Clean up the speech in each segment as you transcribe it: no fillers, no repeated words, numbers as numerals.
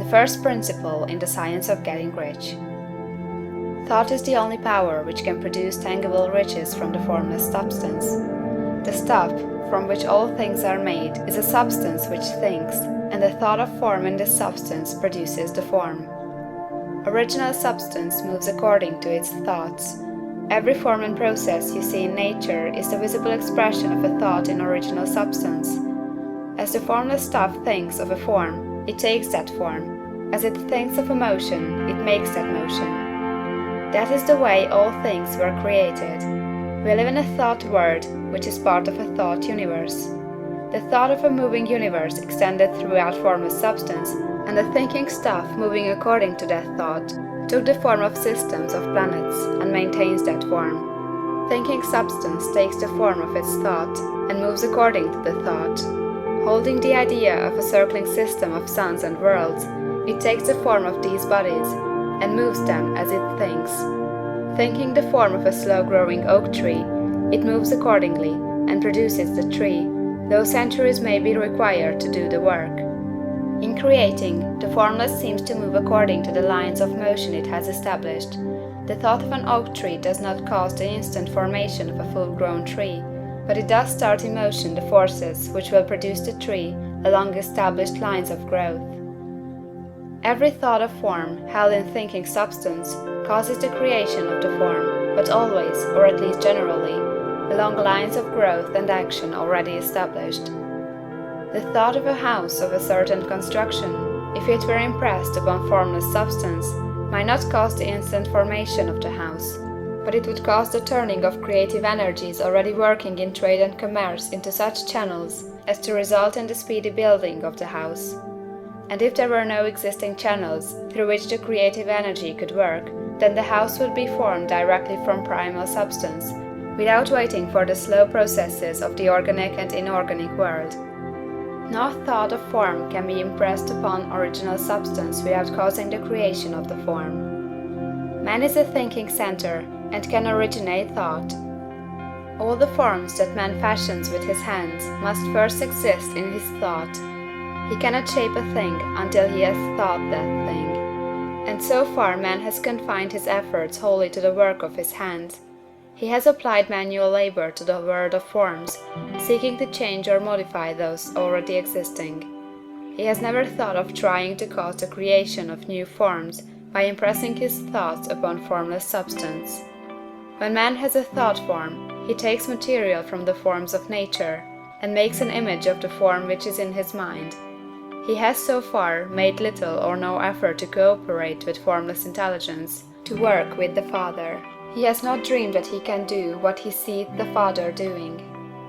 first principle in the science of getting rich. Thought is the only power which can produce tangible riches from the formless substance. The stuff from which all things are made is a substance which thinks, and the thought of form in this substance produces the form. Original substance moves according to its thoughts. Every form and process you see in nature is the visible expression of a thought in original substance. As the formless stuff thinks of a form, it takes that form. As it thinks of a motion, it makes that motion. That is the way all things were created. We live in a thought world, which is part of a thought universe. The thought of a moving universe extended throughout formless substance, and the thinking stuff moving according to that thought took the form of systems of planets and maintains that form. Thinking substance takes the form of its thought and moves according to the thought. Holding the idea of a circling system of suns and worlds, it takes the form of these bodies and moves them as it thinks. Thinking the form of a slow-growing oak tree, it moves accordingly and produces the tree, though centuries may be required to do the work. In creating, the formless seems to move according to the lines of motion it has established. The thought of an oak tree does not cause the instant formation of a full-grown tree, but it does start in motion the forces which will produce the tree along established lines of growth. Every thought of form held in thinking substance causes the creation of the form, but always, or at least generally, along lines of growth and action already established. The thought of a house of a certain construction, if it were impressed upon formless substance, might not cause the instant formation of the house, but it would cause the turning of creative energies already working in trade and commerce into such channels as to result in the speedy building of the house. And if there were no existing channels through which the creative energy could work, then the house would be formed directly from primal substance, without waiting for the slow processes of the organic and inorganic world. No thought of form can be impressed upon original substance without causing the creation of the form. Man is a thinking center and can originate thought. All the forms that man fashions with his hands must first exist in his thought. He cannot shape a thing until he has thought that thing. And so far man has confined his efforts wholly to the work of his hands. He has applied manual labor to the world of forms, seeking to change or modify those already existing. He has never thought of trying to cause the creation of new forms by impressing his thoughts upon formless substance. When man has a thought form, he takes material from the forms of nature, and makes an image of the form which is in his mind. He has so far made little or no effort to cooperate with formless intelligence, to work with the Father. He has not dreamed that he can do what he sees the Father doing.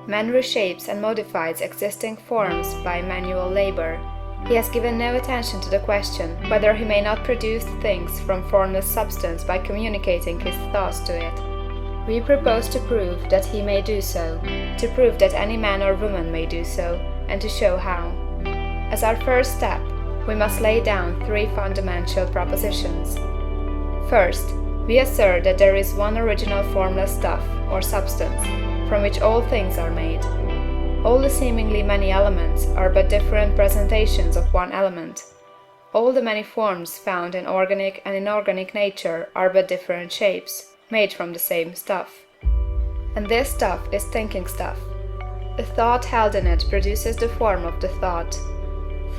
Man reshapes and modifies existing forms by manual labor. He has given no attention to the question whether he may not produce things from formless substance by communicating his thoughts to it. We propose to prove that he may do so, to prove that any man or woman may do so, and to show how. As our first step, we must lay down three fundamental propositions. First, we assert that there is one original formless stuff, or substance, from which all things are made. All the seemingly many elements are but different presentations of one element. All the many forms found in organic and inorganic nature are but different shapes, made from the same stuff. And this stuff is thinking stuff. A thought held in it produces the form of the thought.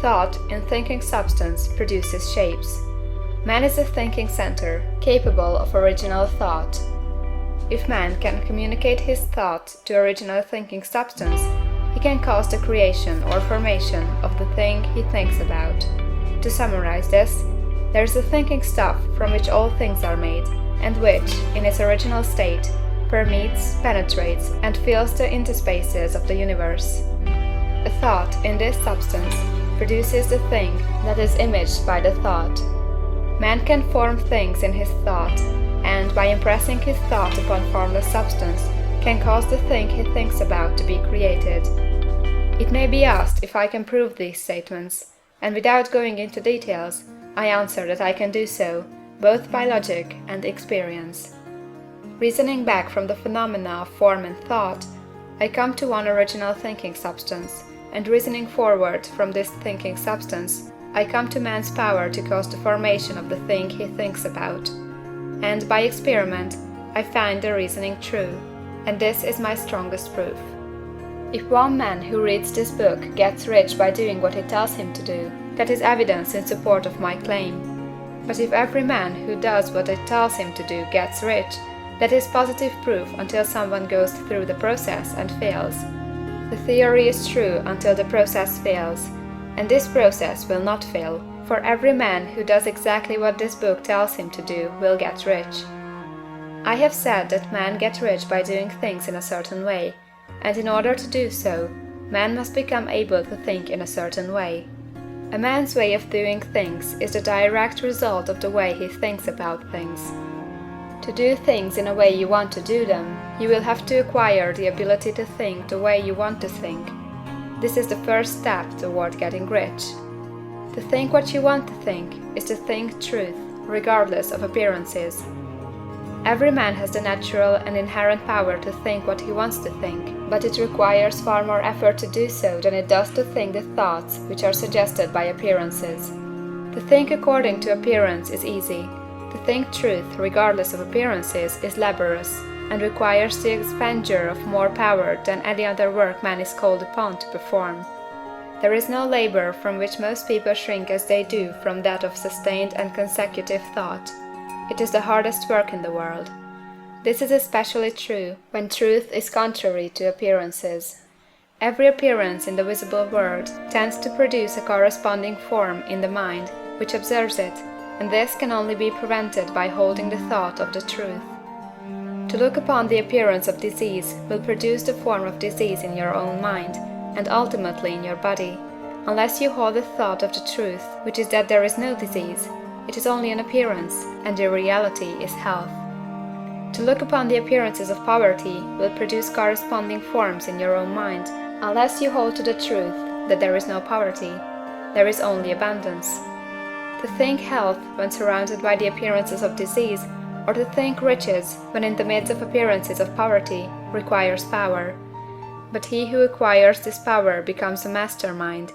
Thought, in thinking substance, produces shapes. Man is a thinking center, capable of original thought. If man can communicate his thought to original thinking substance, he can cause the creation or formation of the thing he thinks about. To summarize this, there is a thinking stuff from which all things are made, and which, in its original state, permeates, penetrates, and fills the interspaces of the universe. A thought in this substance produces the thing that is imaged by the thought. Man can form things in his thought, and by impressing his thought upon formless substance, can cause the thing he thinks about to be created. It may be asked if I can prove these statements, and without going into details, I answer that I can do so, both by logic and experience. Reasoning back from the phenomena of form and thought, I come to one original thinking substance, and reasoning forward from this thinking substance, I come to man's power to cause the formation of the thing he thinks about. And by experiment, I find the reasoning true, and this is my strongest proof. If one man who reads this book gets rich by doing what it tells him to do, that is evidence in support of my claim. But if every man who does what it tells him to do gets rich, that is positive proof until someone goes through the process and fails. The theory is true until the process fails, and this process will not fail, for every man who does exactly what this book tells him to do will get rich. I have said that men get rich by doing things in a certain way, and in order to do so, man must become able to think in a certain way. A man's way of doing things is the direct result of the way he thinks about things. To do things in a way you want to do them, you will have to acquire the ability to think the way you want to think. This is the first step toward getting rich. To think what you want to think is to think truth, regardless of appearances. Every man has the natural and inherent power to think what he wants to think, but it requires far more effort to do so than it does to think the thoughts which are suggested by appearances. To think according to appearance is easy. To think truth, regardless of appearances, is laborious, and requires the expenditure of more power than any other work man is called upon to perform. There is no labor from which most people shrink as they do from that of sustained and consecutive thought. It is the hardest work in the world. This is especially true when truth is contrary to appearances. Every appearance in the visible world tends to produce a corresponding form in the mind which observes it, and this can only be prevented by holding the thought of the truth. To look upon the appearance of disease will produce the form of disease in your own mind, and ultimately in your body, unless you hold the thought of the truth, which is that there is no disease. It is only an appearance, and the reality is health. To look upon the appearances of poverty will produce corresponding forms in your own mind, unless you hold to the truth that there is no poverty, there is only abundance. To think health when surrounded by the appearances of disease, or to think riches when in the midst of appearances of poverty, requires power. But he who acquires this power becomes a mastermind.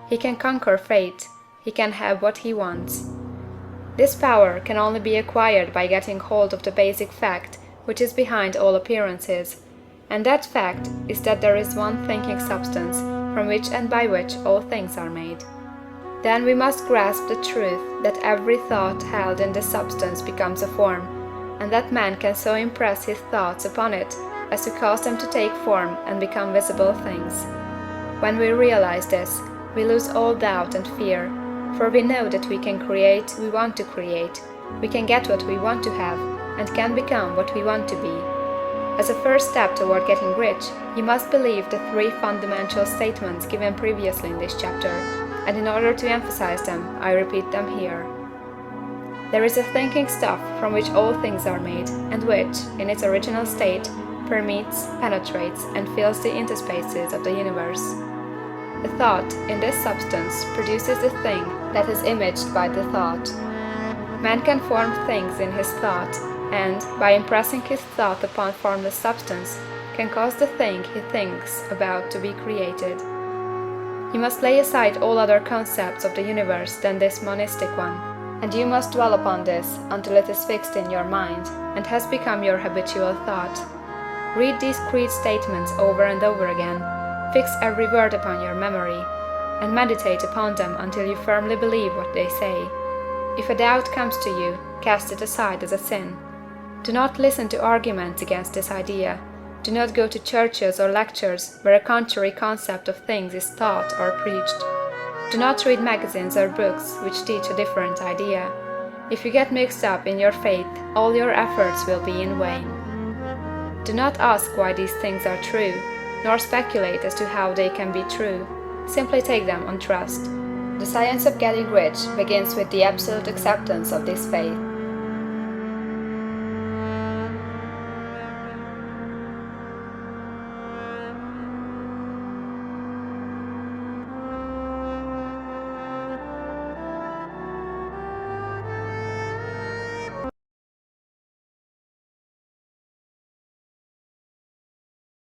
He can conquer fate, he can have what he wants. This power can only be acquired by getting hold of the basic fact which is behind all appearances, and that fact is that there is one thinking substance from which and by which all things are made. Then we must grasp the truth that every thought held in this substance becomes a form, and that man can so impress his thoughts upon it as to cause them to take form and become visible things. When we realize this, we lose all doubt and fear, for we know that we can create we want to create, we can get what we want to have, and can become what we want to be. As a first step toward getting rich, you must believe the three fundamental statements given previously in this chapter, and in order to emphasize them, I repeat them here. There is a thinking stuff from which all things are made, and which, in its original state, permeates, penetrates, and fills the interspaces of the universe. The thought in this substance produces the thing that is imaged by the thought. Man can form things in his thought, and, by impressing his thought upon formless substance, can cause the thing he thinks about to be created. You must lay aside all other concepts of the universe than this monistic one, and you must dwell upon this until it is fixed in your mind, and has become your habitual thought. Read these creed statements over and over again, fix every word upon your memory, and meditate upon them until you firmly believe what they say. If a doubt comes to you, cast it aside as a sin. Do not listen to arguments against this idea. Do not go to churches or lectures where a contrary concept of things is taught or preached. Do not read magazines or books which teach a different idea. If you get mixed up in your faith, all your efforts will be in vain. Do not ask why these things are true, nor speculate as to how they can be true. Simply take them on trust. The science of getting rich begins with the absolute acceptance of this faith.